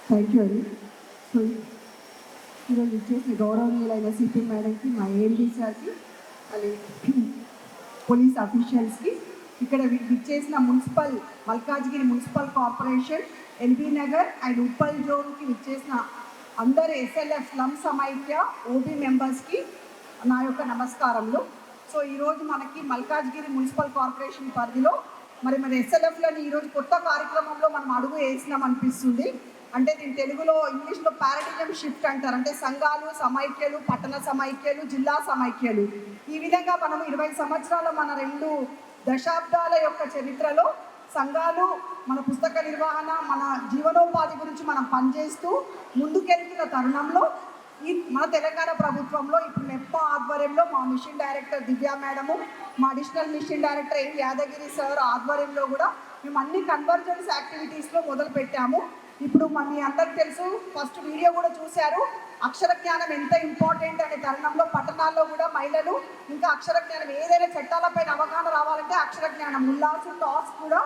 Thank you అండి. So ఈరోజు ఇచ్చేసిన గౌరవనీయులైన సిపి మేడంకి, మా ఏఎండి సార్కి, అలాగే పోలీస్ అఫీషియల్స్కి, ఇక్కడ ఇచ్చేసిన Malkajgiri municipal corporation, LB Nagar and Uppal జోన్కి ఇచ్చేసిన అందరు ఎస్ఎల్ఎఫ్ స్లమ్ సమైక్య ఓబీ మెంబర్స్కి నా యొక్క నమస్కారములు. సో ఈరోజు మనకి మల్కాజ్గిరి మున్సిపల్ కార్పొరేషన్ పరిధిలో మన ఎస్ఎల్ఎఫ్లని ఈరోజు కొత్త కార్యక్రమంలో మనం అడుగు వేసినాం అనిపిస్తుంది. అంటే దీని తెలుగులో ఇంగ్లీష్లో పారాడిజం షిఫ్ట్ అంటారు. అంటే సంఘాలు, సమైక్యలు, పట్టణ సమైక్యలు, జిల్లా సమైక్యలు, ఈ విధంగా మనం 20 సంవత్సరాల మన 2 దశాబ్దాల యొక్క చరిత్రలో సంఘాలు మన పుస్తక నిర్వహణ, మన జీవనోపాధి గురించి మనం పనిచేస్తూ ముందుకెళ్తున్న తరుణంలో మన తెలంగాణ ప్రభుత్వంలో ఇప్పుడు మెప్పా ఆధ్వర్యంలో మా మిషన్ డైరెక్టర్ దివ్యా మేడము, మా additional mission director M Yadagiri sir ఆధ్వర్యంలో కూడా మేము అన్ని కన్వర్జెన్స్ యాక్టివిటీస్లో మొదలు పెట్టాము. ఇప్పుడు మీ అందరికి తెలుసు, ఫస్ట్ వీడియో కూడా చూశారు, అక్షర జ్ఞానం ఎంత ఇంపార్టెంట్ అనే తరుణంలో పట్టణాల్లో కూడా మహిళలు ఇంకా అక్షర జ్ఞానం, ఏదైనా చట్టాలపైన అవగాహన రావాలంటే అక్షర జ్ఞానం, ఉల్లాసు టాస్ కూడా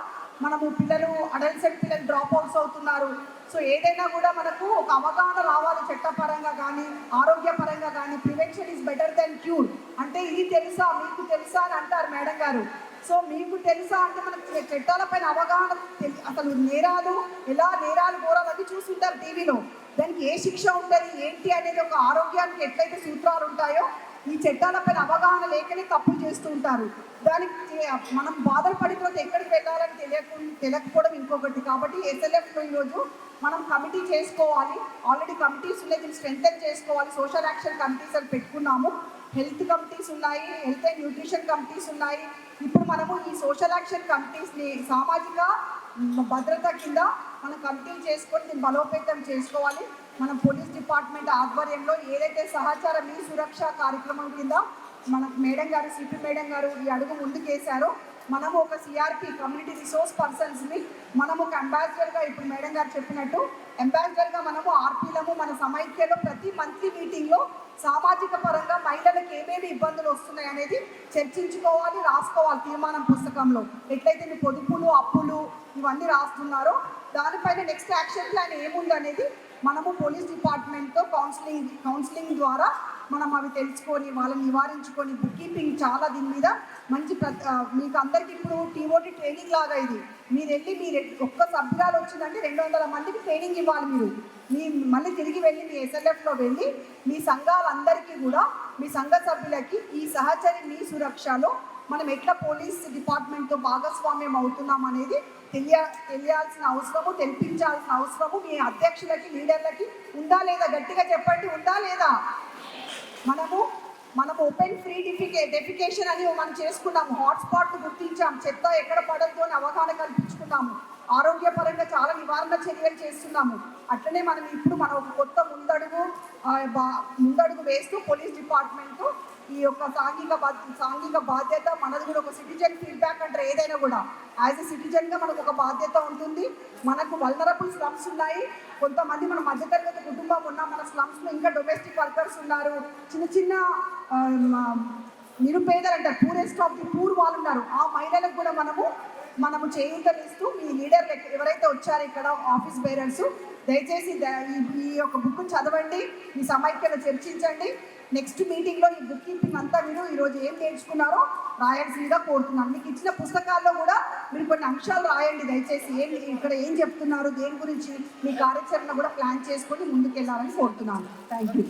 మనము పిల్లలు అడల్సెంట్ పిల్లలు డ్రాప్ అవుట్స్ అవుతున్నారు. సో ఏదైనా కూడా మనకు ఒక అవగాహన రావాలి, చట్టపరంగా కానీ ఆరోగ్యపరంగా కానీ. Prevention is better than cure. అంటే ఇది తెలుసా, మీకు తెలుసా అని అంటారు మేడం గారు. సో మీకు తెలుసా అంటే మనకు చట్టాలపైన అవగాహన, అసలు నేరాలు ఘోరాలు అవి చూస్తుంటారు టీవీలో, దానికి ఏ శిక్ష ఉంటుంది ఏంటి అనేది ఒక ఆరోగ్యానికి ఎట్లయితే సూత్రాలు ఉంటాయో ఈ చట్టాలపైన అవగాహన లేకనే తప్పులు చేస్తూ ఉంటారు. దానికి మనం బాధలు పడిపోతే ఎక్కడికి వెళ్ళాలని తెలియకపోవడం ఇంకొకటి. కాబట్టి ఎస్ఎల్ఎఫ్లో ఈరోజు మనం కమిటీ చేసుకోవాలి. ఆల్రెడీ కమిటీస్ ఉన్నాయి, దీన్ని స్ట్రెంథెన్ చేసుకోవాలి. సోషల్ యాక్షన్ కమిటీస్ అని పెట్టుకున్నాము, హెల్త్ కమిటీస్ ఉన్నాయి, హెల్త్ అండ్ న్యూట్రిషన్ కమిటీస్ ఉన్నాయి. ఇప్పుడు మనము ఈ సోషల్ యాక్షన్ కమిటీస్ని సామాజిక భద్రత కింద మనం కమిటీలు చేసుకొని దీన్ని బలోపేతం చేసుకోవాలి. మనం పోలీస్ డిపార్ట్మెంట్ ఆధ్వర్యంలో ఏదైతే సహచార మీ సురక్ష కార్యక్రమం కింద మన మేడం గారు, సిపి మేడం గారు ఈ అడుగు ముందుకేశారో, మనము ఒక సిఆర్పి కమ్యూనిటీ రిసోర్స్ పర్సన్స్ని మనము ఒక అంబాసిడర్గా, ఇప్పుడు మేడం గారు చెప్పినట్టు అంబాసిడర్గా మనము ఆర్పీలము మన సమైక్యలో ప్రతి మంత్లీ మీటింగ్లో సామాజిక పరంగా మహిళలకు ఏమేమి ఇబ్బందులు వస్తున్నాయి అనేది చర్చించుకోవాలి, రాసుకోవాలి. తీర్మానం పుస్తకంలో ఎట్లయితే మీ పొదుపులు, అప్పులు ఇవన్నీ రాస్తున్నారో దానిపైన నెక్స్ట్ యాక్షన్ ప్లాన్ ఏముంది అనేది మనము పోలీస్ డిపార్ట్మెంట్తో కౌన్సిలింగ్ ద్వారా మనం అవి తెలుసుకొని వాళ్ళని నివారించుకొని బుక్ కీపింగ్ చాలా దీని మీద మంచి మీకు అందరికీ ఇప్పుడు టీఓటీ ట్రైనింగ్ లాగా ఇది. మీరు ఒక్క సభ్యురాలు వచ్చిందంటే 200 మందికి ట్రైనింగ్ ఇవ్వాలి. మీ మళ్ళీ తిరిగి వెళ్ళి మీ ఎస్ఎల్ఎఫ్లో వెళ్ళి మీ సంఘాలందరికీ కూడా, మీ సంఘ సభ్యులకి ఈ సహచరి మీ సురక్షలో మనం ఎట్లా పోలీస్ డిపార్ట్మెంట్తో భాగస్వామ్యం అవుతున్నాం అనేది తెలియాల్సిన అవసరము, తెలిపించాల్సిన అవసరము మీ అధ్యక్షులకి, లీడర్లకి ఉందా లేదా? గట్టిగా చెప్పండి, ఉందా లేదా? మనము ఓపెన్ ఫ్రీ డెఫికేషన్ అని మనం చేసుకున్నాము, హాట్స్పాట్లు గుర్తించాము, చెత్త ఎక్కడ పడద్దు అని అవగాహన కల్పించుకున్నాము, ఆరోగ్యపరంగా చాలా నివారణ చర్యలు చేస్తున్నాము. అట్లనే మనం ఇప్పుడు ఒక కొత్త ముందడుగు వేస్తూ పోలీస్ డిపార్ట్మెంటు ఈ యొక్క సాంఘిక బాధ్యత మనది కూడా. ఒక సిటిజన్ ఫీడ్బ్యాక్ అంటారు, ఏదైనా కూడా యాజ్ ఎ సిటిజన్గా మనకు ఒక బాధ్యత ఉంటుంది. మనకు వల్నరబుల్ స్లమ్స్ ఉన్నాయి, కొంతమంది మన మధ్యతరగతి కుటుంబం ఉన్నాం, మన స్లమ్స్లో ఇంకా డొమెస్టిక్ వర్కర్స్ ఉన్నారు, చిన్న నిరుపేదలు అంటారు, పూరెస్ట్ ఆఫ్ ది పూర్ వాళ్ళు ఉన్నారు. ఆ మహిళలకు కూడా మనము చేయూతనిస్తూ మీ లీడర్లు ఎవరైతే వచ్చారో ఇక్కడ ఆఫీస్ బేరర్స్, దయచేసి ఈ యొక్క బుక్ చదవండి, మీ సమైక్యలో చర్చించండి. నెక్స్ట్ మీటింగ్లో ఈ బుక్ కీపింగ్ అంతా మీరు ఈరోజు ఏం నేర్చుకున్నారో రాయాల్సిందిగా కోరుతున్నాను. మీకు ఇచ్చిన పుస్తకాల్లో కూడా మీరు కొన్ని అంశాలు రాయండి దయచేసి, ఇక్కడ ఏం చెప్తున్నారు, దేని గురించి మీ కార్యాచరణ కూడా ప్లాన్ చేసుకొని ముందుకెళ్ళాలని కోరుతున్నాను. Thank you.